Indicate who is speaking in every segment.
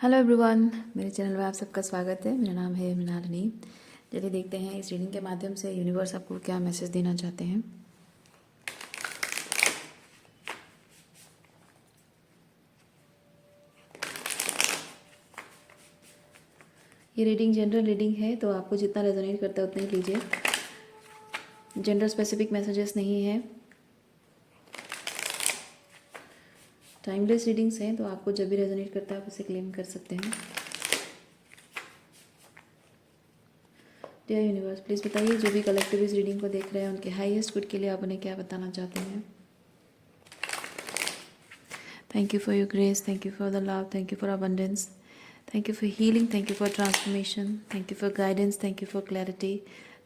Speaker 1: Hello everyone, मेरे channel में आप सबका स्वागत है। मेरा नाम है मृणालिनी। चलिए देखते हैं इस रीडिंग के माध्यम से यूनिवर्स आपको क्या मैसेज देना चाहते हैं। ये रीडिंग जनरल रीडिंग है, तो आपको जितना रेजोनेट करता है उतना ही लीजिए। जेंडर स्पेसिफिक मैसेजेस नहीं है। टाइमलेस रीडिंग्स हैं, तो आपको जब भी रेजोनेट करता है आप उसे क्लेम कर सकते हैं। डियर यूनिवर्स, प्लीज़ बताइए जो भी कलेक्टिव इस रीडिंग को देख रहे हैं उनके हाईएस्ट गुड के लिए आप उन्हें क्या बताना चाहते हैं। Thank you for your grace, thank you for the love, thank you for abundance, thank you for healing, thank you for transformation, thank you for guidance, thank you for clarity,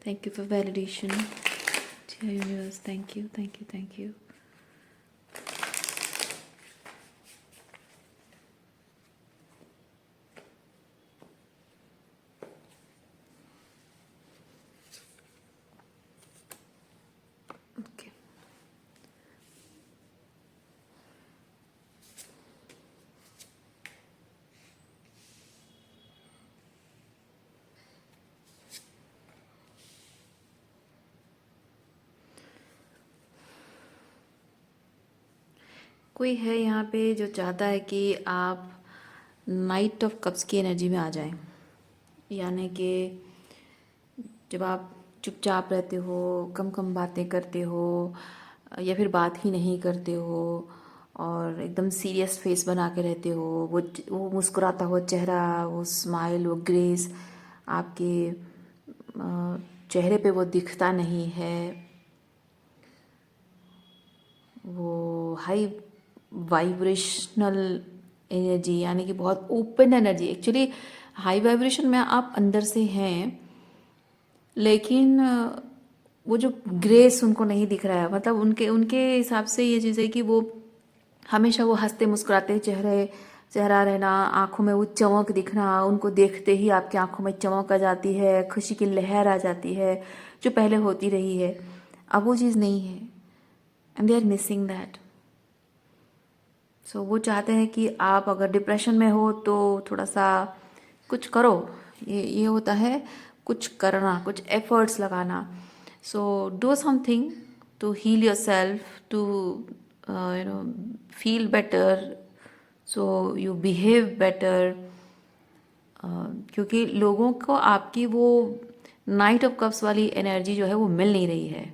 Speaker 1: thank you for validation. Dear universe, thank you, thank you, thank you. Okay. कोई है यहाँ पे जो चाहता है कि आप night of cups की एनर्जी में आ जाएं, यानी कि जब आप चुपचाप रहते हो, कम कम बातें करते हो या फिर बात ही नहीं करते हो और एकदम सीरियस फेस बना के रहते हो, वो मुस्कुराता हुआ चेहरा, वो स्माइल, वो ग्रेस आपके चेहरे पे वो दिखता नहीं है। वो हाई वाइब्रेशनल एनर्जी, यानी कि बहुत open energy. Actually high vibration में आप अंदर से हैं, लेकिन वो जो ग्रेस उनको नहीं दिख रहा है। मतलब उनके उनके हिसाब से ये चीज़ है कि वो हमेशा वो हंसते मुस्कुराते चेहरा रहना, आंखों में वो चमक दिखना, उनको देखते ही आपकी आंखों में चमक आ जाती है, खुशी की लहर आ जाती है जो पहले होती रही है। अब वो चीज़ नहीं है, and they are missing that. So वो चाहते हैं कि आप अगर डिप्रेशन में हो तो थोड़ा सा कुछ करो। ये होता है कुछ करना, कुछ एफर्ट्स लगाना। So do something to heal yourself, to feel better, so you behave better. क्योंकि लोगों को आपकी वो नाइट ऑफ कप्स वाली एनर्जी जो है वो मिल नहीं रही है।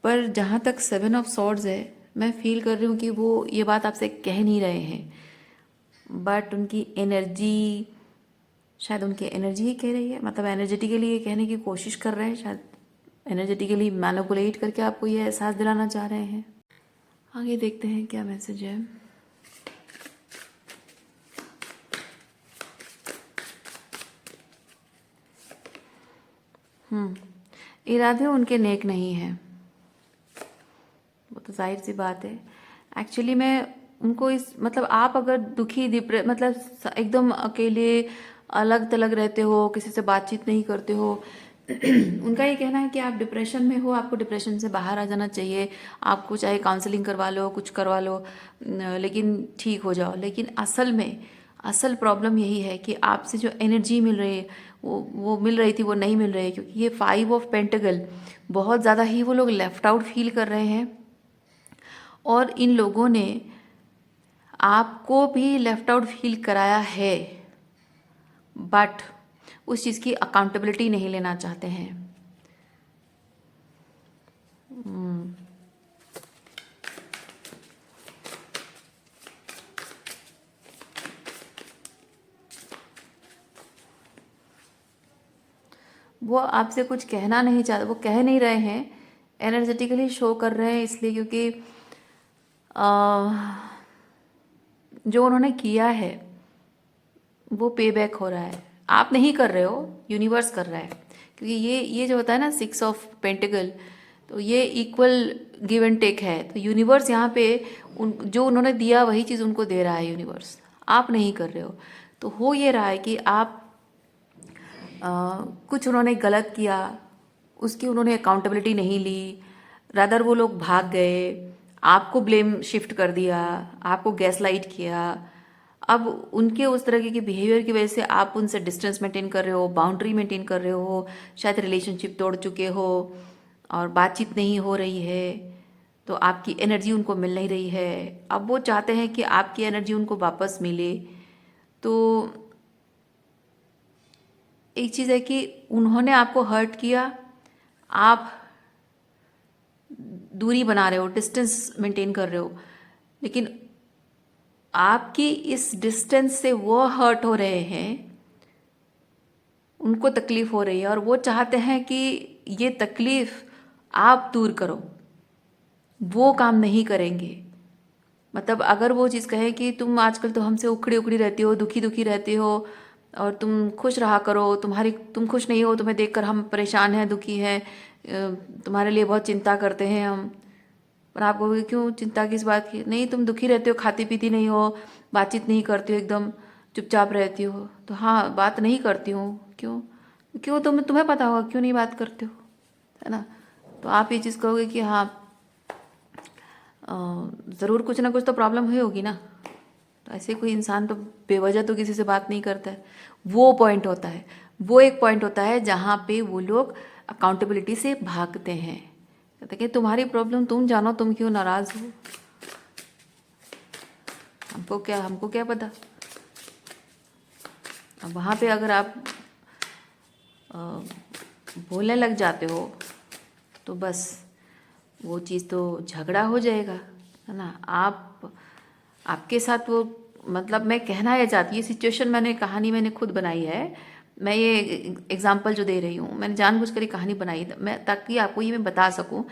Speaker 1: पर जहाँ तक 7 ऑफ सॉर्ड्स है, मैं फील कर रही हूँ कि वो ये बात आपसे कह नहीं रहे हैं, बट उनकी एनर्जी, शायद उनकी एनर्जी ही कह रही है। मतलब एनर्जेटिकली ये कहने की कोशिश कर रहे हैं, शायद एनर्जेटिकली मैनिपुलेट करके आपको ये एहसास दिलाना चाह रहे हैं। आगे देखते हैं क्या मैसेज है। इरादे उनके नेक नहीं हैं, वो तो जाहिर सी बात है। एक्चुअली मैं उनको इस मतलब आप अगर दुखी मतलब एकदम अकेले अलग थलग रहते हो, किसी से बातचीत नहीं करते हो उनका ये कहना है कि आप डिप्रेशन में हो, आपको डिप्रेशन से बाहर आ जाना चाहिए। आपको चाहे काउंसलिंग करवा लो, कुछ करवा लो, लेकिन ठीक हो जाओ। लेकिन असल प्रॉब्लम यही है कि आपसे जो एनर्जी मिल रही है, वो मिल रही थी, वो नहीं मिल रही है। क्योंकि ये 5 ऑफ पेंटिकल, बहुत ज़्यादा ही वो लोग लेफ्ट आउट फील कर रहे हैं, और इन लोगों ने आपको भी लेफ्ट आउट फील कराया है, बट उस चीज़ की अकाउंटेबिलिटी नहीं लेना चाहते हैं। वो आपसे कुछ कहना नहीं चाहते, वो कह नहीं रहे हैं, एनर्जेटिकली शो कर रहे हैं। इसलिए क्योंकि जो उन्होंने किया है वो पे बैक हो रहा है। आप नहीं कर रहे हो, यूनिवर्स कर रहा है। क्योंकि ये जो होता है ना 6 ऑफ पेंटिकल, तो ये इक्वल गिव एंड टेक है। तो यूनिवर्स यहाँ पे जो उन्होंने दिया वही चीज़ उनको दे रहा है यूनिवर्स, आप नहीं कर रहे हो। तो हो ये रहा है कि आप कुछ उन्होंने गलत किया, उसकी उन्होंने अकाउंटेबिलिटी नहीं ली, रादर वो लोग भाग गए, आपको ब्लेम शिफ्ट कर दिया, आपको गैस लाइट किया, अब उनके उस तरह के बिहेवियर की वजह से आप उनसे डिस्टेंस मेंटेन कर रहे हो, बाउंड्री मेंटेन कर रहे हो, शायद रिलेशनशिप तोड़ चुके हो और बातचीत नहीं हो रही है, तो आपकी एनर्जी उनको मिल नहीं रही है। अब वो चाहते हैं कि आपकी एनर्जी उनको वापस मिले। तो एक चीज़ है कि उन्होंने आपको हर्ट किया, आप दूरी बना रहे हो, डिस्टेंस मेंटेन कर रहे हो, लेकिन आपकी इस डिस्टेंस से वो हर्ट हो रहे हैं, उनको तकलीफ हो रही है और वो चाहते हैं कि ये तकलीफ आप दूर करो। वो काम नहीं करेंगे। मतलब अगर वो चीज़ कहे कि तुम आजकल तो हमसे उखड़ी उखड़ी रहती हो, दुखी दुखी रहती हो और तुम खुश रहा करो, तुम खुश नहीं हो, तुम्हें देखकर हम परेशान हैं, दुखी हैं, तुम्हारे लिए बहुत चिंता करते हैं हम। पर आप कहोगे क्यों चिंता किस बात की? नहीं, तुम दुखी रहते हो, खाती पीती नहीं हो, बातचीत नहीं करती हो, एकदम चुपचाप रहती हो। तो हाँ, बात नहीं करती हूँ। क्यों? क्यों तुम्हें पता होगा क्यों नहीं बात करते हो, है ना? तो आप ये चीज़ कहोगे कि हाँ, ज़रूर कुछ ना कुछ तो प्रॉब्लम हुई होगी ना। तो ऐसे कोई इंसान तो बेवजह तो किसी से बात नहीं करता है। वो पॉइंट होता है, वो एक पॉइंट होता है जहाँ पे वो लोग अकाउंटेबिलिटी से भागते हैं। कहते हैं कि तुम्हारी प्रॉब्लम तुम जानो, तुम क्यों नाराज़ हो, हमको क्या पता। अब वहाँ पे अगर आप अ, बोलने लग जाते हो तो बस वो चीज़ तो झगड़ा हो जाएगा, है ना? आपके साथ वो, मतलब मैं कहना ये चाहती, ये सिचुएशन कहानी मैंने खुद बनाई है। मैं ये एग्जाम्पल जो दे रही हूँ, मैंने जानबूझकर ये कहानी बनाई मैं, ताकि आपको ये मैं बता सकूँ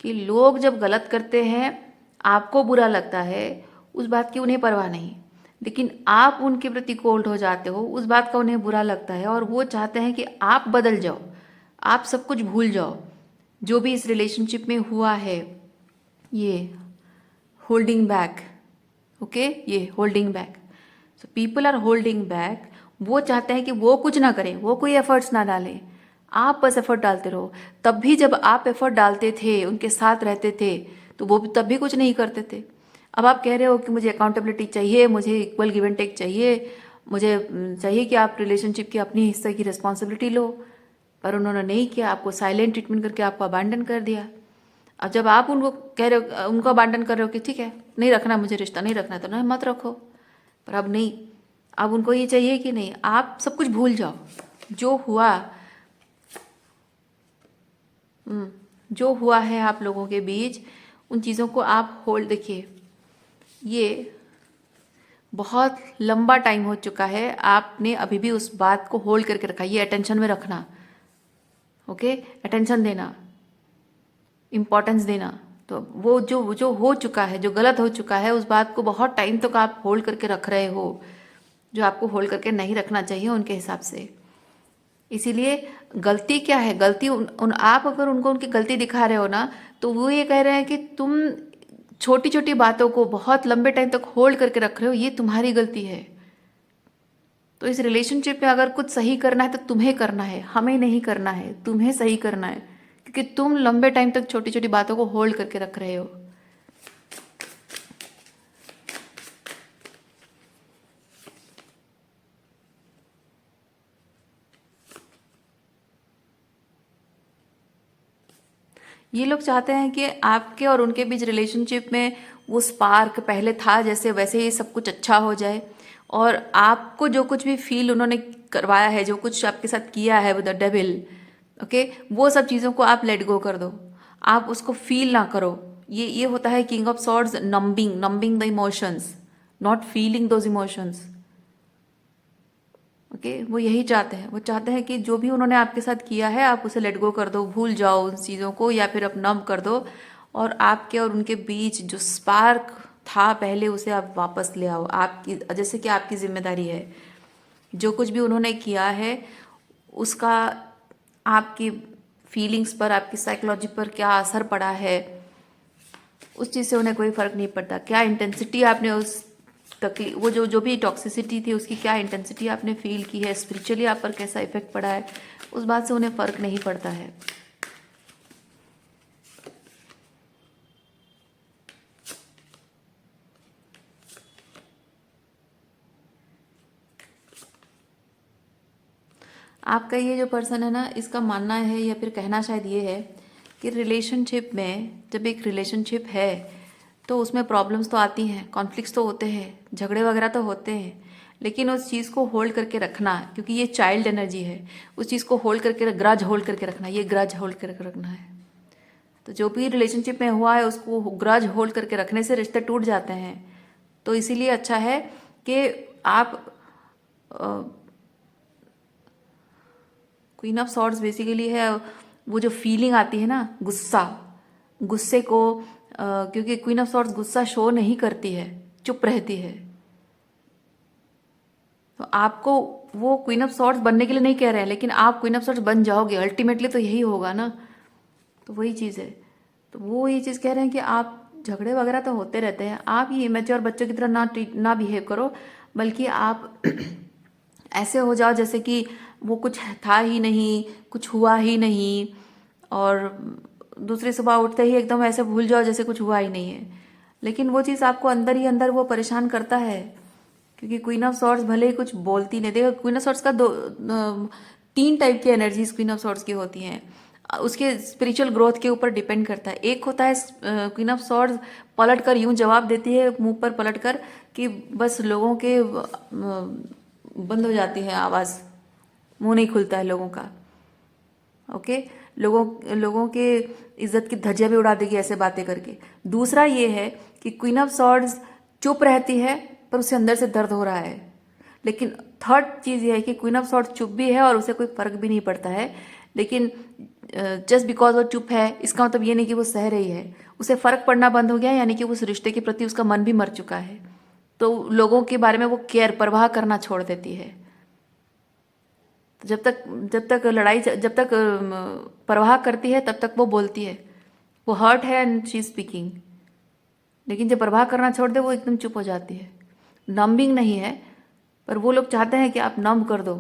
Speaker 1: कि लोग जब गलत करते हैं, आपको बुरा लगता है, उस बात की उन्हें परवाह नहीं, लेकिन आप उनके प्रति कोल्ड हो जाते हो, उस बात का उन्हें बुरा लगता है और वो चाहते हैं कि आप बदल जाओ, आप सब कुछ भूल जाओ जो भी इस रिलेशनशिप में हुआ है। ये होल्डिंग बैक, ओके, ये holding back, so people are holding back. वो चाहते हैं कि वो कुछ ना करें, वो कोई एफर्ट्स ना डालें, आप बस एफर्ट डालते रहो। तब भी जब आप एफर्ट डालते थे, उनके साथ रहते थे, तो वो भी तब भी कुछ नहीं करते थे। अब आप कह रहे हो कि मुझे अकाउंटेबिलिटी चाहिए, मुझे इक्वल गिव एंड टेक चाहिए, मुझे चाहिए कि आप रिलेशनशिप की अपनी हिस्से की रिस्पॉन्सिबिलिटी लो, पर उन्होंने नहीं किया, आपको साइलेंट ट्रीटमेंट करके आपको अबैंडन कर दिया। अब जब आप उनको कह रहे हो, उनको अबैंडन कर रहे हो कि ठीक है, नहीं रखना मुझे रिश्ता, नहीं रखना तो ना मत रखो, पर अब नहीं, अब उनको ये चाहिए कि नहीं, आप सब कुछ भूल जाओ, जो हुआ, जो हुआ है आप लोगों के बीच, उन चीज़ों को आप होल्ड, देखिए ये बहुत लंबा टाइम हो चुका है, आपने अभी भी उस बात को होल्ड करके रखा, ये अटेंशन में रखना, ओके, अटेंशन देना, इम्पोर्टेंस देना। तो वो जो हो चुका है, जो गलत हो चुका है, उस बात को बहुत टाइम तक आप होल्ड करके रख रहे हो, जो आपको होल्ड करके नहीं रखना चाहिए उनके हिसाब से। इसीलिए गलती क्या है, गलती आप अगर उनको उनकी गलती दिखा रहे हो ना, तो वो ये कह रहे हैं कि तुम छोटी छोटी बातों को बहुत लंबे टाइम तक होल्ड करके रख रहे हो, ये तुम्हारी गलती है। तो इस रिलेशनशिप में अगर कुछ सही करना है तो तुम्हें करना है, हमें नहीं करना है, तुम्हें सही करना है, क्योंकि तुम लंबे टाइम तक छोटी छोटी बातों को होल्ड करके रख रहे हो। ये लोग चाहते हैं कि आपके और उनके बीच रिलेशनशिप में वो स्पार्क पहले था जैसे वैसे ही सब कुछ अच्छा हो जाए, और आपको जो कुछ भी फील उन्होंने करवाया है, जो कुछ आपके साथ किया है विद द डेविल, ओके, वो सब चीज़ों को आप लेट गो कर दो, आप उसको फील ना करो। ये होता है king of swords, numbing the emotions, not feeling those emotions, okay. वो यही चाहते हैं, वो चाहते हैं कि जो भी उन्होंने आपके साथ किया है आप उसे लेट गो कर दो, भूल जाओ उन चीज़ों को, या फिर अब नम कर दो, और आपके और उनके बीच जो स्पार्क था पहले उसे आप वापस ले आओ। आपकी, जैसे कि आपकी जिम्मेदारी है, जो कुछ भी उन्होंने किया है उसका आपकी फीलिंग्स पर, आपकी साइकोलॉजी पर क्या असर पड़ा है, उस चीज़ से उन्हें कोई फ़र्क नहीं पड़ता। क्या इंटेंसिटी आपने उस तकलीफ, वो जो जो भी टॉक्सिसिटी थी उसकी क्या इंटेंसिटी आपने फील की है, स्पिरिचुअली आप पर कैसा इफेक्ट पड़ा है, उस बात से उन्हें फ़र्क नहीं पड़ता है। आपका ये जो पर्सन है ना, इसका मानना है या फिर कहना शायद ये है कि रिलेशनशिप में, जब एक रिलेशनशिप है तो उसमें प्रॉब्लम्स तो आती हैं, कॉन्फ्लिक्ट्स तो होते हैं, झगड़े वगैरह तो होते हैं, लेकिन उस चीज़ को होल्ड करके रखना, क्योंकि ये चाइल्ड एनर्जी है, उस चीज़ को होल्ड करके, ग्रज होल्ड करके रखना, ये ग्रज होल्ड करके रखना है। तो जो भी रिलेशनशिप में हुआ है उसको ग्रज होल्ड करके रखने से रिश्ते टूट जाते हैं। तो इसीलिए अच्छा है कि आप क्वीन ऑफ सॉर्ड्स बेसिकली है वो जो फीलिंग आती है ना, गुस्सा, गुस्से को क्योंकि क्वीन ऑफ सॉर्ड्स गुस्सा शो नहीं करती है, चुप रहती है। तो आपको वो क्वीन ऑफ सॉर्ड्स बनने के लिए नहीं कह रहे हैं, लेकिन आप क्वीन ऑफ सॉर्ड्स बन जाओगे, अल्टीमेटली तो यही होगा ना। तो वही चीज़ है। तो वो ये चीज़ कह रहे हैं कि आप, झगड़े वगैरह तो होते रहते हैं, आप ये इमेच्योर बच्चों की तरह ना बिहेव करो, बल्कि आप ऐसे हो जाओ जैसे कि वो कुछ था ही नहीं, कुछ हुआ ही नहीं, और दूसरी सुबह उठते ही एकदम ऐसे भूल जाओ जैसे कुछ हुआ ही नहीं है। लेकिन वो चीज़ आपको अंदर ही अंदर वो परेशान करता है, क्योंकि क्वीन ऑफ सॉर्ड्स भले ही कुछ बोलती नहीं। देखो क्वीन ऑफ सॉर्ड्स का तीन टाइप की एनर्जीज क्वीन ऑफ सॉर्ड्स की होती हैं, उसके स्पिरिचुअल ग्रोथ के ऊपर डिपेंड करता है। एक होता है क्वीन ऑफ सॉर्ड्स पलट कर यूं जवाब देती है मुंह पर पलट कर कि बस लोगों के बंद हो जाती है आवाज़, मुंह नहीं खुलता है लोगों का। ओके, लोगों लोगों के इज्जत की धज्जियां भी उड़ा देगी ऐसे बातें करके। दूसरा ये है कि क्वीन ऑफ सॉर्ड्स चुप रहती है पर उसे अंदर से दर्द हो रहा है। लेकिन थर्ड चीज़ ये है कि क्वीन ऑफ सॉर्ड्स चुप भी है और उसे कोई फर्क भी नहीं पड़ता है, लेकिन जस्ट बिकॉज वो चुप है इसका मतलब ये नहीं कि वो सह रही है। उसे फर्क पड़ना बंद हो गया, यानी कि उस रिश्ते के प्रति उसका मन भी मर चुका है। तो लोगों के बारे में वो केयर, परवाह करना छोड़ देती है। जब तक लड़ाई, जब तक परवाह करती है तब तक वो बोलती है, वो हर्ट है एंड शी स्पीकिंग। लेकिन जब परवाह करना छोड़ दे वो एकदम चुप हो जाती है। नंबिंग नहीं है, पर वो लोग चाहते हैं कि आप नम कर दो,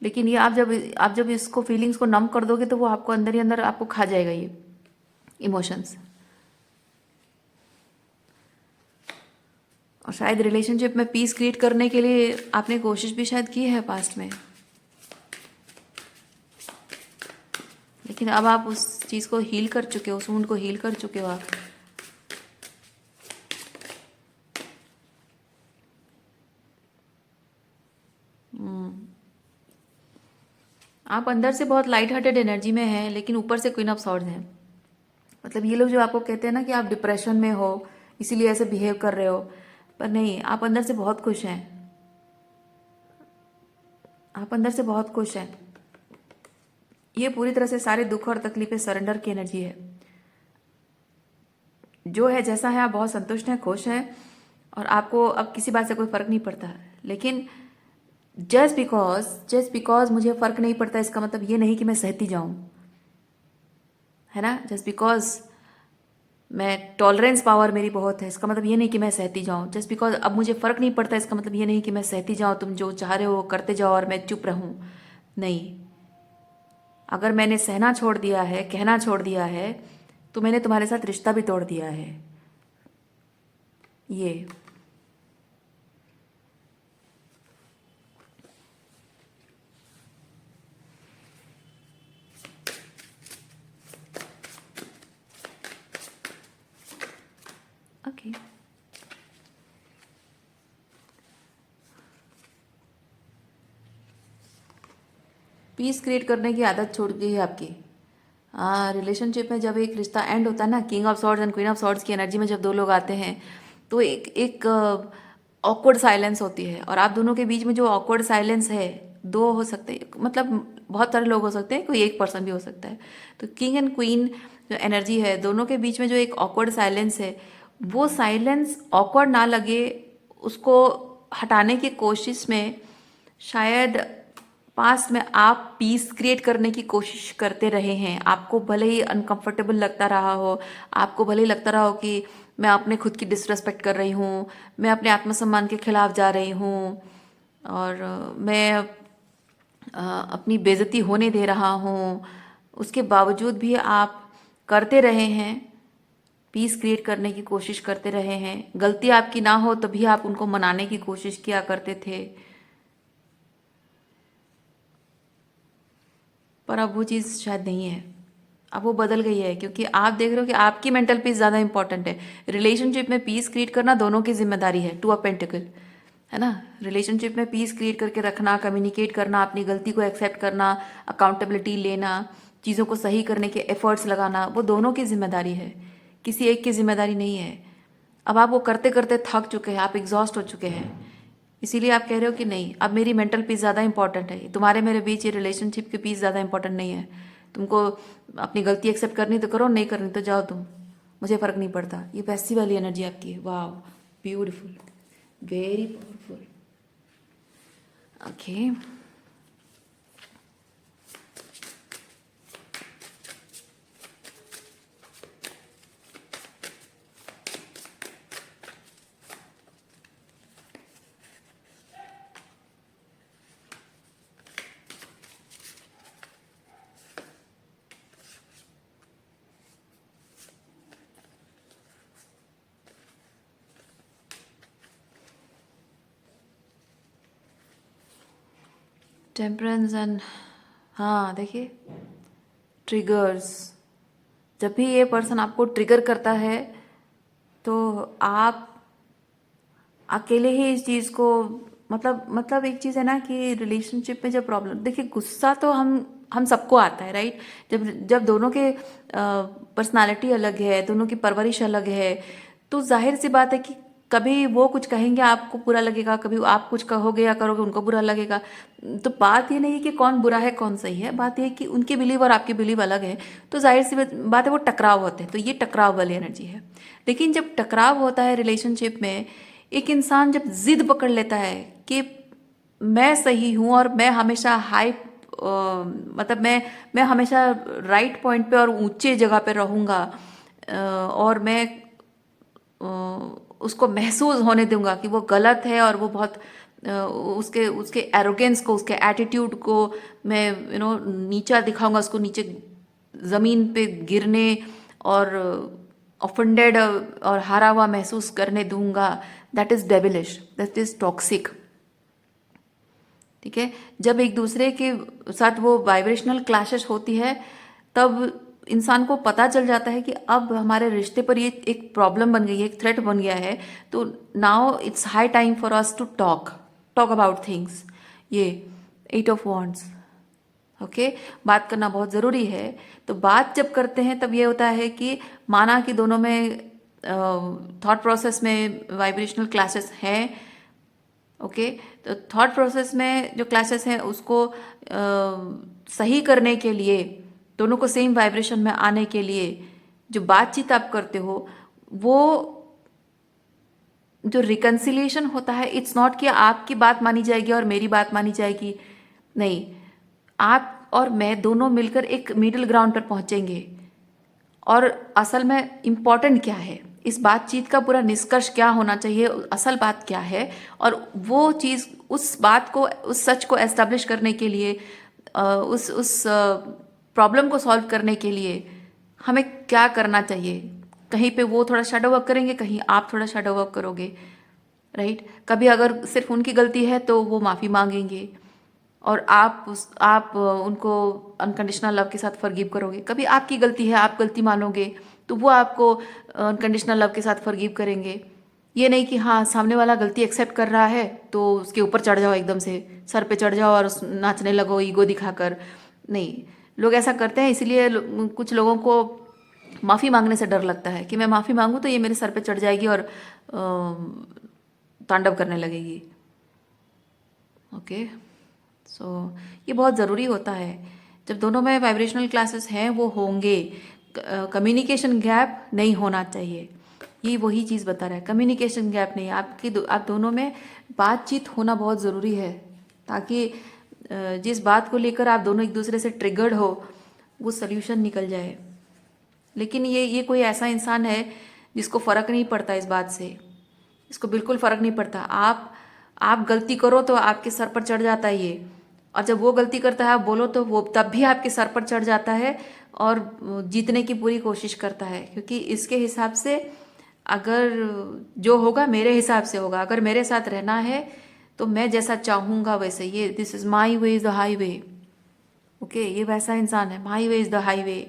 Speaker 1: लेकिन ये आप जब इसको फीलिंग्स को नम कर दोगे तो वो आपको अंदर ही अंदर आपको खा जाएगा ये इमोशंस। और शायद रिलेशनशिप में पीस क्रिएट करने के लिए आपने कोशिश भी शायद की है पास्ट में, लेकिन अब आप उस चीज़ को हील कर चुके हो, उस वुंड को हील कर चुके हो आप। आप अंदर से बहुत लाइट हार्टेड एनर्जी में हैं, लेकिन ऊपर से क्वीन ऑफ सॉर्ड्स हैं। मतलब ये लोग जो आपको कहते हैं ना कि आप डिप्रेशन में हो इसीलिए ऐसे बिहेव कर रहे हो, पर नहीं, आप अंदर से बहुत खुश हैं। आप अंदर से बहुत खुश हैं। ये पूरी तरह से सारे दुख और तकलीफें सरेंडर की एनर्जी है। जो है जैसा है आप बहुत संतुष्ट हैं, खुश हैं, और आपको अब किसी बात से कोई फर्क नहीं पड़ता। लेकिन जस्ट बिकॉज मुझे फर्क नहीं पड़ता इसका मतलब ये नहीं कि मैं सहती जाऊं, है ना। जस्ट बिकॉज मैं टॉलरेंस पावर मेरी बहुत है इसका मतलब ये नहीं कि मैं सहती जाऊं। जस्ट बिकॉज अब मुझे फर्क नहीं पड़ता इसका मतलब ये नहीं कि मैं सहती जाऊं, तुम जो चाह रहे हो वो करते जाओ और मैं चुप रहूं। नहीं, अगर मैंने सहना छोड़ दिया है, कहना छोड़ दिया है, तो मैंने तुम्हारे साथ रिश्ता भी तोड़ दिया है। ये ओके। पीस क्रिएट करने की आदत छोड़ गई है आपकी। हाँ, रिलेशनशिप में जब एक रिश्ता एंड होता है ना, king of swords and queen of swords की एनर्जी में जब दो लोग आते हैं तो एक ऑकवर्ड साइलेंस होती है, और आप दोनों के बीच में जो ऑकवर्ड साइलेंस है, दो हो सकते हैं, मतलब बहुत सारे लोग हो सकते हैं, कोई एक पर्सन भी हो सकता है। तो किंग एंड क्वीन जो एनर्जी है, दोनों के बीच में जो एक ऑकवर्ड साइलेंस है, वो साइलेंस ऑकवर्ड ना लगे उसको हटाने की कोशिश में शायद पास्ट में आप पीस क्रिएट करने की कोशिश करते रहे हैं। आपको भले ही अनकंफर्टेबल लगता रहा हो, आपको भले ही लगता रहा हो कि मैं अपने खुद की डिसरेस्पेक्ट कर रही हूँ, मैं अपने आत्मसम्मान के खिलाफ जा रही हूँ, और मैं अपनी बेइज्जती होने दे रहा हूँ, उसके बावजूद भी आप करते रहे हैं, पीस क्रिएट करने की कोशिश करते रहे हैं। गलती आपकी ना हो तभी आप उनको मनाने की कोशिश किया करते थे। पर अब वो चीज़ शायद नहीं है, अब वो बदल गई है, क्योंकि आप देख रहे हो कि आपकी मेंटल पीस ज़्यादा इंपॉर्टेंट है। रिलेशनशिप में पीस क्रिएट करना दोनों की जिम्मेदारी है, टू अ पेंटिकल, है ना। रिलेशनशिप में पीस क्रिएट करके रखना, कम्युनिकेट करना, अपनी गलती को एक्सेप्ट करना, अकाउंटेबिलिटी लेना, चीज़ों को सही करने के एफर्ट्स लगाना, वो दोनों की जिम्मेदारी है, किसी एक की जिम्मेदारी नहीं है। अब आप वो करते करते थक चुके हैं, आप एग्जॉस्ट हो चुके हैं, इसीलिए आप कह रहे हो कि नहीं, अब मेरी मेंटल पीस ज़्यादा इंपॉर्टेंट है, तुम्हारे मेरे बीच ये रिलेशनशिप की पीस ज़्यादा इंपॉर्टेंट नहीं है। तुमको अपनी गलती एक्सेप्ट करनी तो करो, नहीं करनी तो जाओ तुम, मुझे फ़र्क नहीं पड़ता। ये पैसी वाली एनर्जी आपकी है। वाह, beautiful, very powerful. Okay, temperance and, हाँ देखिए, ट्रिगर्स, जब भी ये पर्सन आपको ट्रिगर करता है तो आप अकेले ही इस चीज़ को, मतलब एक चीज़ है ना कि रिलेशनशिप में जब प्रॉब्लम, देखिए गुस्सा तो हम सबको आता है, राइट। जब जब दोनों के पर्सनालिटी अलग है, दोनों की परवरिश अलग है, तो जाहिर सी बात है कि कभी वो कुछ कहेंगे आपको बुरा लगेगा, कभी आप कुछ कहोगे या करोगे उनको बुरा लगेगा। तो बात ये नहीं है कि कौन बुरा है कौन सही है, बात ये है कि उनके बिलीव और आपके बिलीव अलग है, तो जाहिर सी बात है वो टकराव होते हैं। तो ये टकराव वाली एनर्जी है। लेकिन जब टकराव होता है रिलेशनशिप में, एक इंसान जब जिद पकड़ लेता है कि मैं सही हूँ और मैं हमेशा मतलब मैं हमेशा राइट पॉइंट पे और ऊंचे जगह पे रहूँगा, और मैं उसको महसूस होने दूंगा कि वो गलत है, और वो बहुत उसके उसके एरोगेंस को, उसके एटीट्यूड को मैं नीचा दिखाऊंगा, उसको नीचे ज़मीन पे गिरने और ऑफेंडेड और हारा हुआ महसूस करने दूंगा। That is devilish, that is toxic. ठीक है, जब एक दूसरे के साथ वो वाइब्रेशनल क्लैशेस होती है, तब इंसान को पता चल जाता है कि अब हमारे रिश्ते पर ये एक प्रॉब्लम बन गई है, एक थ्रेट बन गया है। तो now it's high time for us to talk about things. ये 8 ऑफ वॉन्ड्स, ओके, बात करना बहुत ज़रूरी है। तो बात जब करते हैं तब ये होता है कि माना कि दोनों में थॉट प्रोसेस में वाइब्रेशनल क्लैशेस हैं, ओके, तो थॉट प्रोसेस में जो क्लैशेस हैं उसको सही करने के लिए, दोनों को सेम वाइब्रेशन में आने के लिए जो बातचीत आप करते हो, वो जो रिकन्सिलिएशन होता है, इट्स नॉट कि आपकी बात मानी जाएगी और मेरी बात मानी जाएगी, नहीं, आप और मैं दोनों मिलकर एक मिडिल ग्राउंड पर पहुंचेंगे। और असल में इम्पॉर्टेंट क्या है, इस बातचीत का पूरा निष्कर्ष क्या होना चाहिए, असल बात क्या है, और वो चीज़, उस बात को, उस सच को एस्टेब्लिश करने के लिए, उस प्रॉब्लम को सॉल्व करने के लिए हमें क्या करना चाहिए। कहीं पे वो थोड़ा शैडो वर्क करेंगे, कहीं आप थोड़ा शैडो वर्क करोगे, राइट। कभी अगर सिर्फ उनकी गलती है तो वो माफ़ी मांगेंगे और आप उनको अनकंडीशनल लव के साथ फॉरगिव करोगे। कभी आपकी गलती है, आप गलती मानोगे, तो वो आपको अनकंडीशनल लव के साथ फॉरगिव करेंगे। ये नहीं कि हाँ, सामने वाला गलती एक्सेप्ट कर रहा है तो उसके ऊपर चढ़ जाओ, एकदम से सर पे चढ़ जाओ और नाचने लगो ईगो दिखाकर। नहीं, लोग ऐसा करते हैं, इसीलिए कुछ लोगों को माफ़ी मांगने से डर लगता है कि मैं माफ़ी मांगूँ तो ये मेरे सर पे चढ़ जाएगी और तांडव करने लगेगी। ओके, सो ये बहुत ज़रूरी होता है। जब दोनों में वाइब्रेशनल क्लासेस हैं, वो होंगे, कम्युनिकेशन गैप नहीं होना चाहिए। ये वही चीज़ बता रहा है, कम्युनिकेशन गैप नहीं, आप दोनों में बातचीत होना बहुत ज़रूरी है, ताकि जिस बात को लेकर आप दोनों एक दूसरे से ट्रिगर्ड हो, वो सल्यूशन निकल जाए। लेकिन ये कोई ऐसा इंसान है जिसको फ़र्क नहीं पड़ता इस बात से, इसको बिल्कुल फ़र्क नहीं पड़ता। आप गलती करो तो आपके सर पर चढ़ जाता है ये, और जब वो गलती करता है आप बोलो तो वो तब भी आपके सर पर चढ़ जाता है और जीतने की पूरी कोशिश करता है, क्योंकि इसके हिसाब से अगर जो होगा मेरे हिसाब से होगा। अगर मेरे साथ रहना है तो मैं जैसा चाहूँगा वैसे, ये this is my way is the high way. Okay, ये वैसा इंसान है, माई वे इज़ द हाईवे।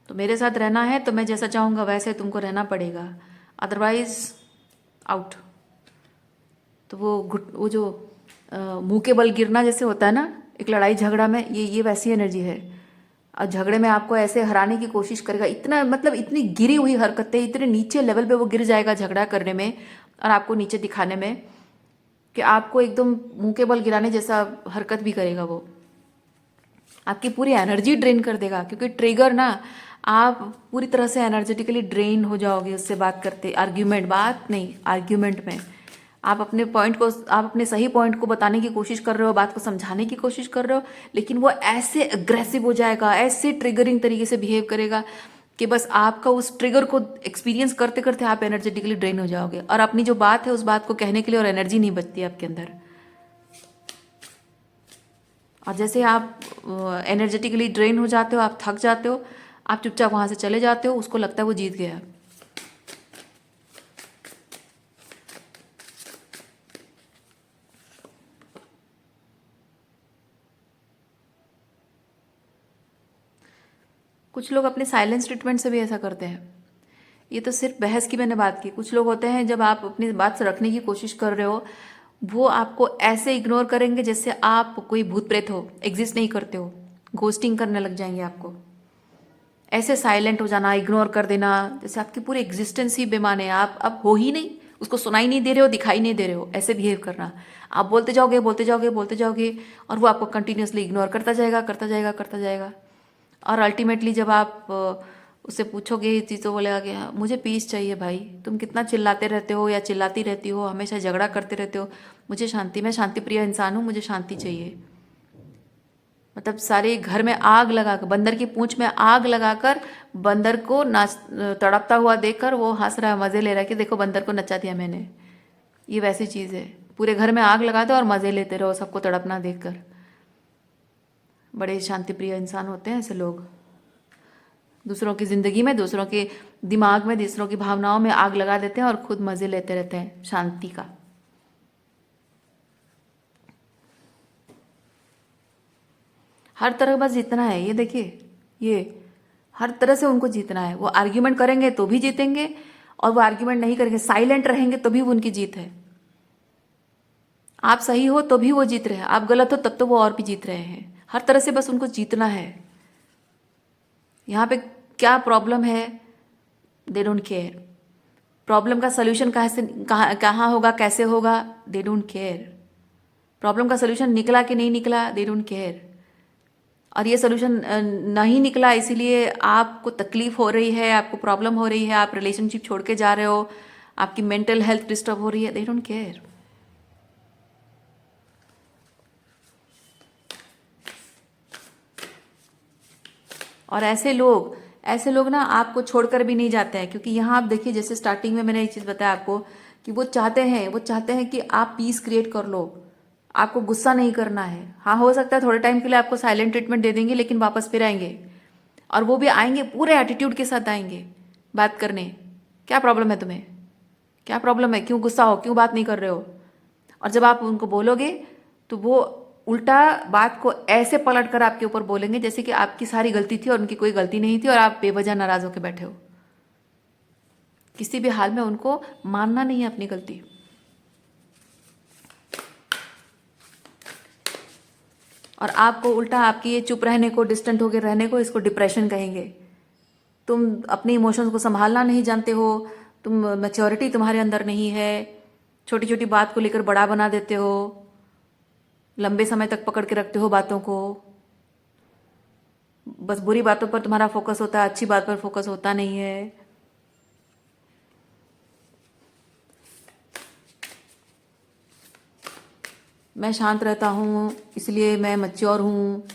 Speaker 1: तो मेरे साथ रहना है तो मैं जैसा चाहूँगा वैसे तुमको रहना पड़ेगा, अदरवाइज आउट। तो वो जो मुंह के बल गिरना जैसे होता है ना एक लड़ाई झगड़ा में, ये वैसी एनर्जी है। और झगड़े में आपको ऐसे हराने की कोशिश करेगा, इतना मतलब इतनी गिरी हुई हरकतें, इतने नीचे लेवल पे वो गिर जाएगा झगड़ा करने में और आपको नीचे दिखाने में, कि आपको एकदम मुंह के बल गिराने जैसा हरकत भी करेगा वो। आपकी पूरी एनर्जी ड्रेन कर देगा, क्योंकि ट्रिगर ना, आप पूरी तरह से एनर्जेटिकली ड्रेन हो जाओगे उससे बात करते। आर्ग्यूमेंट, बात नहीं, आर्ग्यूमेंट में आप अपने पॉइंट को, आप अपने सही पॉइंट को बताने की कोशिश कर रहे हो, बात को समझाने की कोशिश कर रहे हो, लेकिन वो ऐसे अग्रेसिव हो जाएगा, ऐसे ट्रिगरिंग तरीके से बिहेव करेगा कि बस आपका उस ट्रिगर को एक्सपीरियंस करते करते आप एनर्जेटिकली ड्रेन हो जाओगे, और अपनी जो बात है उस बात को कहने के लिए और एनर्जी नहीं बचती आपके अंदर। और जैसे आप एनर्जेटिकली ड्रेन हो जाते हो, आप थक जाते हो, आप चुपचाप वहाँ से चले जाते हो, उसको लगता है वो जीत गया। कुछ लोग अपने साइलेंस ट्रीटमेंट से भी ऐसा करते हैं। ये तो सिर्फ बहस की मैंने बात की। कुछ लोग होते हैं जब आप अपनी बात से रखने की कोशिश कर रहे हो, वो आपको ऐसे इग्नोर करेंगे जैसे आप कोई भूत प्रेत हो, एग्जिस्ट नहीं करते हो, घोस्टिंग करने लग जाएंगे आपको। ऐसे साइलेंट हो जाना, इग्नोर कर देना, जैसे आपकी पूरी एग्जिस्टेंस ही बेमाने है, आप अब हो ही नहीं, उसको सुनाई नहीं दे रहे हो, दिखाई नहीं दे रहे हो, ऐसे बिहेव करना। आप बोलते जाओगे बोलते जाओगे बोलते जाओगे, और वो आपको कंटिन्यूसली इग्नोर करता जाएगा करता जाएगा करता जाएगा। और अल्टीमेटली जब आप उससे पूछोगे ये चीज़, तो बोलेगा कि हाँ, मुझे पीस चाहिए भाई, तुम कितना चिल्लाते रहते हो या चिल्लाती रहती हो, हमेशा झगड़ा करते रहते हो, मुझे शांति, मैं शांति प्रिय इंसान हूँ, मुझे शांति चाहिए। मतलब सारे घर में आग लगाकर, बंदर की पूंछ में आग लगाकर, बंदर को नाच तड़पता हुआ देखकर वो हंस रहा है, मज़े ले रहा है कि देखो बंदर को नचा दिया मैंने। ये वैसी चीज़ है, पूरे घर में आग लगा दो और मज़े लेते रहो सबको तड़पना देखकर। बड़े शांति प्रिय इंसान होते हैं ऐसे लोग। दूसरों की ज़िंदगी में, दूसरों के दिमाग में, दूसरों की भावनाओं में आग लगा देते हैं और खुद मज़े लेते रहते हैं शांति का। हर तरह बस जीतना है, ये देखिए, ये हर तरह से उनको जीतना है। वो आर्ग्यूमेंट करेंगे तो भी जीतेंगे, और वो आर्ग्यूमेंट नहीं करेंगे, साइलेंट रहेंगे तो भी वो उनकी जीत है। आप सही हो तो भी वो जीत रहे हैं, आप गलत हो तब तो वो और भी जीत रहे हैं। हर तरह से बस उनको जीतना है। यहाँ पे क्या प्रॉब्लम है, दे डोंट केयर। प्रॉब्लम का सोल्यूशन कहाँ से, कहाँ होगा, कैसे होगा, दे डोंट केयर। प्रॉब्लम का सोल्यूशन निकला कि नहीं निकला, दे डोंट केयर। और ये सोल्यूशन नहीं निकला, इसीलिए आपको तकलीफ हो रही है, आपको प्रॉब्लम हो रही है, आप रिलेशनशिप छोड़ के जा रहे हो, आपकी मेंटल हेल्थ डिस्टर्ब हो रही है, दे डोंट केयर। और ऐसे लोग ना आपको छोड़कर भी नहीं जाते हैं, क्योंकि यहाँ आप देखिए, जैसे स्टार्टिंग में मैंने एक चीज़ बताया आपको कि वो चाहते हैं कि आप पीस क्रिएट कर लो, आपको गुस्सा नहीं करना है। हाँ, हो सकता है थोड़े टाइम के लिए आपको साइलेंट ट्रीटमेंट दे देंगे, लेकिन वापस फिर आएंगे, और वो भी आएंगे पूरे एटीट्यूड के साथ आएंगे बात करने। क्या प्रॉब्लम है तुम्हें, क्या प्रॉब्लम है, क्यों गुस्सा हो, क्यों बात नहीं कर रहे हो। और जब आप उनको बोलोगे तो वो उल्टा बात को ऐसे पलट कर आपके ऊपर बोलेंगे जैसे कि आपकी सारी गलती थी और उनकी कोई गलती नहीं थी, और आप बेवजह नाराज होकर बैठे हो। किसी भी हाल में उनको मानना नहीं है अपनी गलती। और आपको उल्टा आपकी ये चुप रहने को, डिस्टेंट होकर रहने को, इसको डिप्रेशन कहेंगे। तुम अपने इमोशंस को संभालना नहीं जानते हो, तुम मैच्योरिटी तुम्हारे अंदर नहीं है, छोटी छोटी बात को लेकर बड़ा बना देते हो, लंबे समय तक पकड़ के रखते हो बातों को, बस बुरी बातों पर तुम्हारा फोकस होता है, अच्छी बात पर फोकस होता नहीं है। मैं शांत रहता हूँ इसलिए मैं मैच्योर हूँ,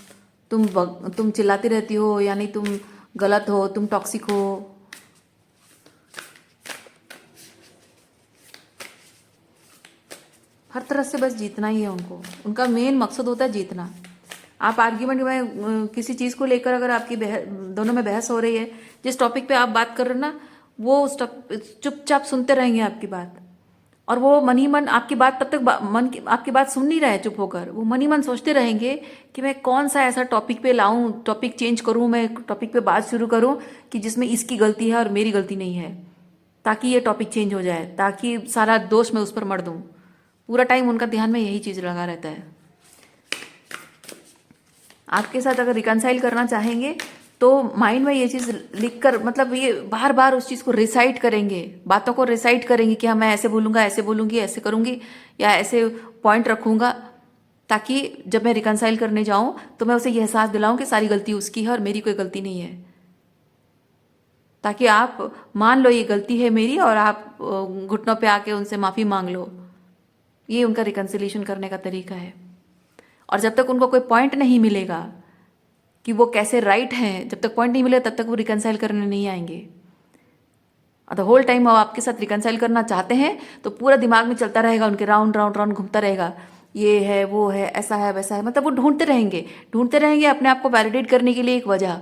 Speaker 1: तुम चिल्लाती रहती हो यानी तुम गलत हो, तुम टॉक्सिक हो। हर तरह से बस जीतना ही है उनको, उनका मेन मकसद होता है जीतना। आप आर्ग्यूमेंट में किसी चीज़ को लेकर अगर आपकी दोनों में बहस हो रही है, जिस टॉपिक पे आप बात कर रहे हो ना, वो चुपचाप सुनते रहेंगे आपकी बात, और वो मन ही मन आपकी बात तब तक आपकी बात सुन नहीं रहे हैं चुप होकर, वो मन ही मन सोचते रहेंगे कि मैं कौन सा ऐसा टॉपिक पे लाऊं, टॉपिक चेंज करूं, मैं टॉपिक पे बात शुरू करूं कि जिसमें इसकी गलती है और मेरी गलती नहीं है, ताकि ये टॉपिक चेंज हो जाए, ताकि सारा दोष मैं उस पर मर दूं। पूरा टाइम उनका ध्यान में यही चीज़ लगा रहता है। आपके साथ अगर रिकनसाइल करना चाहेंगे तो माइंड में ये चीज़ लिख कर, मतलब ये बार बार उस चीज़ को रिसाइट करेंगे, बातों को रिसाइट करेंगे कि हाँ मैं ऐसे बोलूँगा, ऐसे बोलूँगी, ऐसे करूँगी, या ऐसे पॉइंट रखूँगा, ताकि जब मैं रिकनसाइल करने जाऊँ तो मैं उसे यह एहसास दिलाऊँ कि सारी गलती उसकी है और मेरी कोई गलती नहीं है, ताकि आप मान लो ये गलती है मेरी और आप घुटनों पे आके उनसे माफ़ी मांग लो। ये उनका रिकन्सिलेशन करने का तरीका है। और जब तक उनको कोई पॉइंट नहीं मिलेगा कि वो कैसे राइट हैं, जब तक पॉइंट नहीं मिलेगा तब तक वो रिकनसाइल करने नहीं आएंगे। और द होल टाइम वो आपके साथ रिकनसाइल करना चाहते हैं तो पूरा दिमाग में चलता रहेगा, उनके राउंड राउंड राउंड घूमता रहेगा, ये है वो है, ऐसा है वैसा है, मतलब वो ढूंढते रहेंगे अपने आप को वैलिडेट करने के लिए एक वजह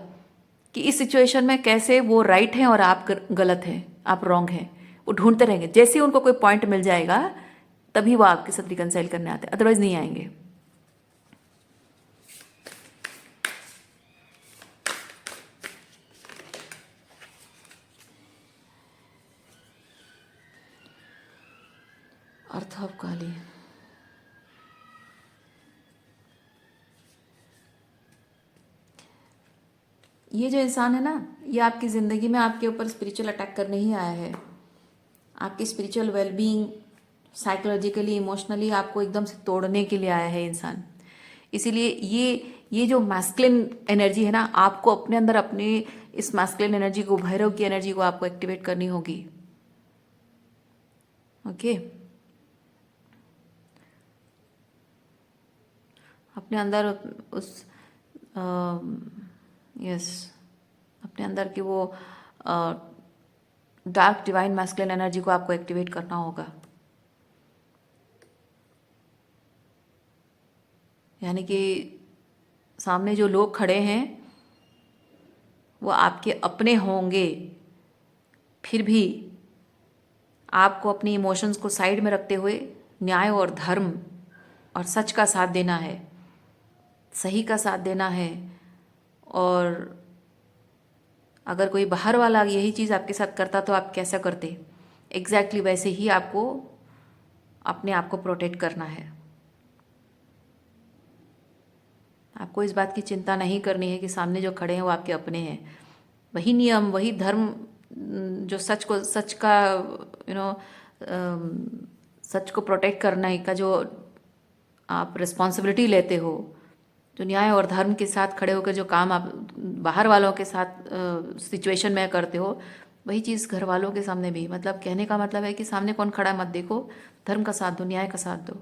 Speaker 1: कि इस सिचुएशन में कैसे वो राइट हैं और आप गलत हैं, आप रॉन्ग हैं। वो ढूंढते रहेंगे, जैसे ही उनको कोई पॉइंट मिल जाएगा तभी वो आपके साथ रिकनसाइल करने आते हैं, अदरवाइज नहीं आएंगे। अर्थ ऑफ काली। ये जो इंसान है ना, ये आपकी ज़िंदगी में आपके ऊपर स्पिरिचुअल अटैक करने ही आया है। आपकी स्पिरिचुअल वेलबींग, साइकोलॉजिकली, इमोशनली आपको एकदम से तोड़ने के लिए आया है इंसान। इसीलिए ये जो मैस्कुलिन एनर्जी है ना, आपको अपने अंदर अपने इस मैस्कुलिन एनर्जी को, भैरव की एनर्जी को आपको एक्टिवेट करनी होगी। ओके, अपने अंदर उस यस अपने अंदर की वो डार्क डिवाइन मैस्कुलिन एनर्जी को आपको एक्टिवेट करना होगा। यानी कि सामने जो लोग खड़े हैं वो आपके अपने होंगे, फिर भी आपको अपनी इमोशंस को साइड में रखते हुए न्याय और धर्म और सच का साथ देना है, सही का साथ देना है। और अगर कोई बाहर वाला यही चीज़ आपके साथ करता तो आप कैसा करते? एग्जैक्टली वैसे ही आपको अपने आप को प्रोटेक्ट करना है। आपको इस बात की चिंता नहीं करनी है कि सामने जो खड़े हैं वो आपके अपने हैं। वही नियम, वही धर्म जो सच का सच को प्रोटेक्ट करने का जो आप रिस्पॉन्सिबिलिटी लेते हो, जो न्याय और धर्म के साथ खड़े होकर जो काम आप बाहर वालों के साथ सिचुएशन में करते हो, वही चीज़ घर वालों के सामने भी, मतलब कहने का मतलब है कि सामने कौन खड़ा मत देखो, धर्म का साथ दो, न्याय का साथ दो।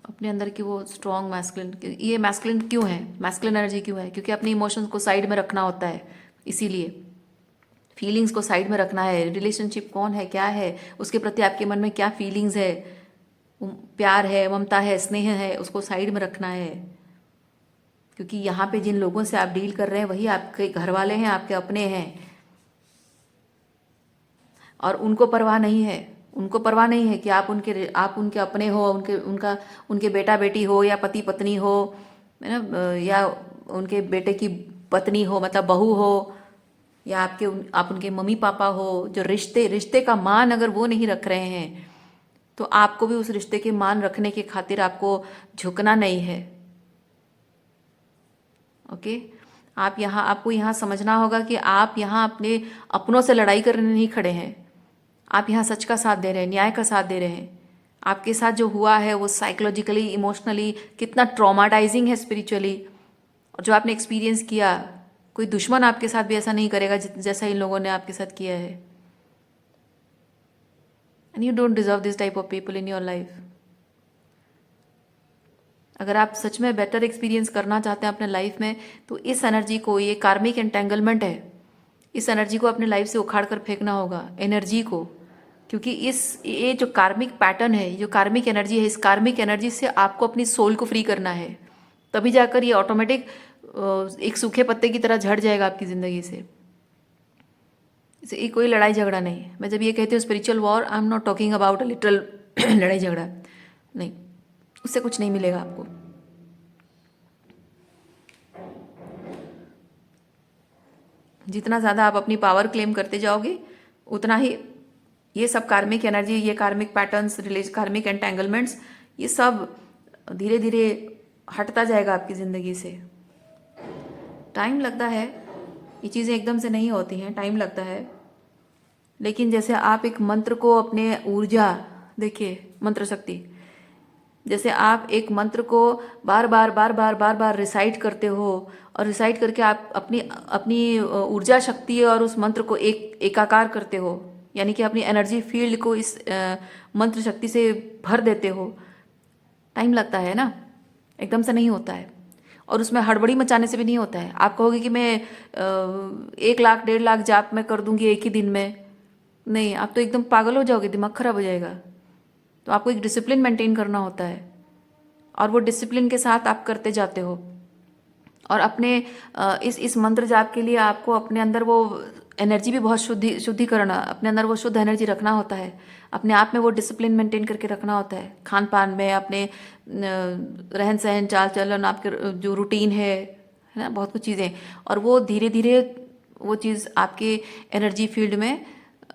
Speaker 1: अपने अंदर की वो स्ट्रॉन्ग मैस्कुलिन, ये मैस्कुलिन क्यों है, मैस्कुलिन एनर्जी क्यों है? क्योंकि अपने इमोशंस को साइड में रखना होता है, इसीलिए फीलिंग्स को साइड में रखना है। रिलेशनशिप कौन है, क्या है, उसके प्रति आपके मन में क्या फीलिंग्स है, प्यार है, ममता है, स्नेह है, उसको साइड में रखना है। क्योंकि यहाँ पे जिन लोगों से आप डील कर रहे हैं वही आपके घर वाले हैं, आपके अपने हैं, और उनको परवाह नहीं है, उनको परवाह नहीं है कि आप उनके अपने हो, उनके बेटा बेटी हो, या पति पत्नी हो, है ना, या उनके बेटे की पत्नी हो, मतलब बहू हो, या आप उनके मम्मी पापा हो। जो रिश्ते का मान अगर वो नहीं रख रहे हैं तो आपको भी उस रिश्ते के मान रखने के खातिर आपको झुकना नहीं है। ओके, आपको यहाँ समझना होगा कि आप यहाँ अपने अपनों से लड़ाई करने नहीं खड़े हैं, आप यहाँ सच का साथ दे रहे हैं, न्याय का साथ दे रहे हैं। आपके साथ जो हुआ है वो साइकोलॉजिकली, इमोशनली कितना ट्रॉमाटाइजिंग है, स्पिरिचुअली, और जो आपने एक्सपीरियंस किया, कोई दुश्मन आपके साथ भी ऐसा नहीं करेगा जैसा इन लोगों ने आपके साथ किया है। And you don't deserve this type of people in your life. अगर आप सच में बेटर एक्सपीरियंस करना चाहते हैं अपने लाइफ में, तो इस एनर्जी को, ये कार्मिक एंटेंगलमेंट है, इस एनर्जी को अपने लाइफ से उखाड़ कर फेंकना होगा, एनर्जी को। क्योंकि ये जो कार्मिक पैटर्न है, जो कार्मिक एनर्जी है, इस कार्मिक एनर्जी से आपको अपनी सोल को फ्री करना है, तभी जाकर ये ऑटोमेटिक एक सूखे पत्ते की तरह झड़ जाएगा आपकी ज़िंदगी से। इसे ये कोई लड़ाई झगड़ा नहीं है। मैं जब ये कहती हूँ spiritual war, I am not talking about a literal लड़ाई झगड़ा, नहीं, उससे कुछ नहीं मिलेगा आपको। जितना ज़्यादा आप अपनी पावर क्लेम करते जाओगे उतना ही ये सब कार्मिक एनर्जी, ये कार्मिक पैटर्न्स, कार्मिक एंटेंगलमेंट्स, ये सब धीरे धीरे हटता जाएगा आपकी ज़िंदगी से। टाइम लगता है, ये चीज़ें एकदम से नहीं होती हैं, टाइम लगता है। लेकिन जैसे आप एक मंत्र को अपने ऊर्जा, देखिए मंत्र शक्ति, जैसे आप एक मंत्र को बार बार बार बार बार बार रिसाइट करते हो और रिसाइट करके आप अपनी अपनी ऊर्जा शक्ति और उस मंत्र को एकाकार करते हो, यानी कि अपनी एनर्जी फील्ड को इस मंत्र शक्ति से भर देते हो। टाइम लगता है ना, एकदम से नहीं होता है। और उसमें हड़बड़ी मचाने से भी नहीं होता है। आप कहोगे कि मैं 1 लाख 1.5 लाख जाप मैं कर दूंगी एक ही दिन में, नहीं, आप तो एकदम पागल हो जाओगे, दिमाग खराब हो जाएगा। तो आपको एक डिसिप्लिन मेंटेन करना होता है और वो डिसिप्लिन के साथ आप करते जाते हो। और अपने इस मंत्र जाप के लिए आपको अपने अंदर वो एनर्जी भी बहुत शुद्धिकरण, अपने अंदर वो शुद्ध एनर्जी रखना होता है। अपने आप में वो डिसिप्लिन मेंटेन करके रखना होता है, खान पान में, अपने रहन सहन, चाल चलन, आपके जो रूटीन है ना, बहुत कुछ चीज़ें। और वो धीरे धीरे वो चीज़ आपके एनर्जी फील्ड में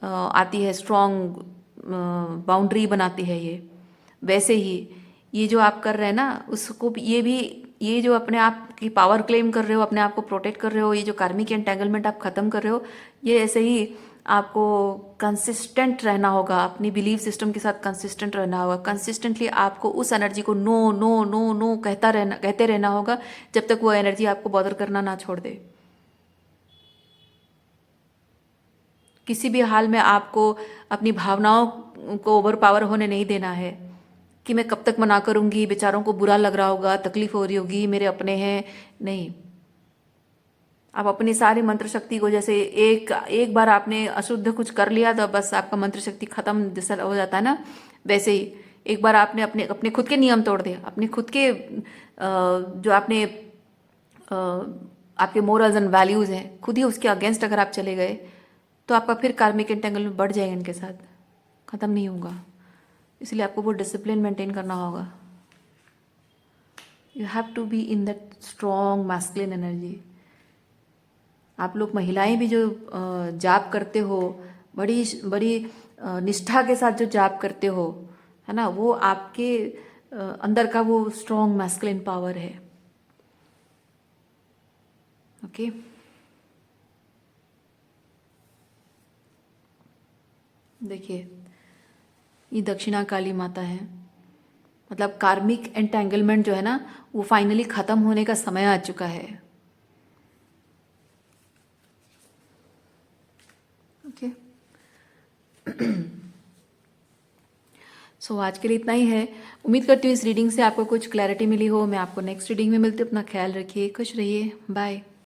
Speaker 1: आती है, स्ट्रॉन्ग बाउंड्री बनाती है ये। वैसे ही ये जो आप कर रहे हैं ना, उसको ये भी, ये जो अपने आप की पावर क्लेम कर रहे हो, अपने आप को प्रोटेक्ट कर रहे हो, ये जो कार्मिक एंटेंगलमेंट आप ख़त्म कर रहे हो, ये ऐसे ही आपको कंसिस्टेंट रहना होगा, अपनी बिलीफ सिस्टम के साथ कंसिस्टेंट रहना होगा। कंसिस्टेंटली आपको उस एनर्जी को नो नो नो नो कहते रहना होगा जब तक वो एनर्जी आपको बॉदर करना ना छोड़ दे। किसी भी हाल में आपको अपनी भावनाओं को ओवर पावर होने नहीं देना है कि मैं कब तक मना करूंगी, बेचारों को बुरा लग रहा होगा, तकलीफ हो रही होगी, मेरे अपने हैं, नहीं। आप अपनी सारी मंत्र शक्ति को, जैसे एक बार आपने अशुद्ध कुछ कर लिया तो बस आपका मंत्र शक्ति खत्म जैसा हो जाता है ना, वैसे ही एक बार आपने अपने अपने खुद के नियम तोड़ दिए, अपने खुद के जो आपने आपके मोरल्स एंड वैल्यूज़ हैं, खुद ही उसके अगेंस्ट अगर आप चले गए तो आपका फिर कार्मिक एंटेंगलमेंट बढ़ जाएगा, इनके साथ ख़त्म नहीं होगा। इसलिए आपको वो डिसिप्लिन मेंटेन करना होगा। You have to be in that strong masculine energy. आप लोग महिलाएं भी जो जाप करते हो, बड़ी बड़ी निष्ठा के साथ जो जाप करते हो, है ना, वो आपके अंदर का वो स्ट्रॉन्ग मैस्कुलिन पावर है। ओके, देखिए ये दक्षिणा काली माता है, मतलब कार्मिक एंटेंगलमेंट जो है ना, वो फाइनली ख़त्म होने का समय आ चुका है। ओके, सो आज के लिए इतना ही है। उम्मीद करती हूँ इस रीडिंग से आपको कुछ क्लैरिटी मिली हो। मैं आपको नेक्स्ट रीडिंग में मिलती हूँ। अपना ख्याल रखिए, खुश रहिए, बाय।